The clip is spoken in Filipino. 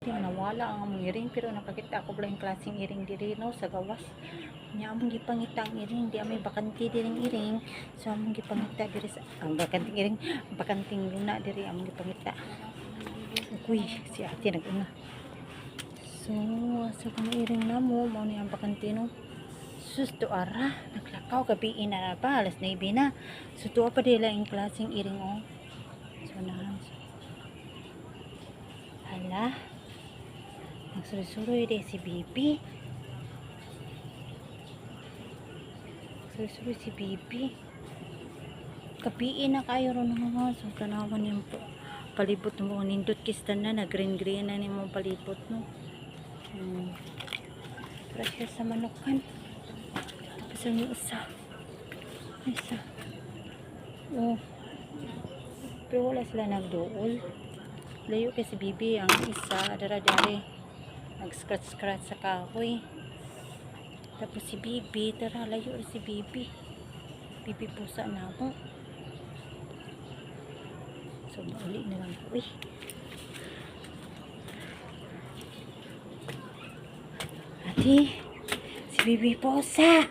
ate nawala ang among iring pero nakakita ako bala yung klaseng iring diri no sa gawas. Nya among gipangita ang iring di amay bakante diring iring. So among gipangita diri sa ang bakanting iring, bakanting luna diri among gipangita. Uy, si ate nag-una. So, asa kang iring namo mao ni ang bakante no. Sus to ara, naglakaw gabi na ba alas 9 na. So tuwa pa dila yung klaseng iring oh. So nahan. Hala. Nagsuloy-suloy de si Bibi. Nagsuloy-suloy si Bibi. Kapiin na kayo ron nga. So tanawan yung palibot mo nindot kistan na green na ni mo palibot no. Para siya sa manukan. Tapos yung isa. Oh. Pero wala sila nagdool. Layo kay si Bibi ang isa dara-dare nag-scratch sa kahoy. Tapos si Bibi tara layo si Bibi pusa na ako. So mauli na lang ko ate si Bibi pusa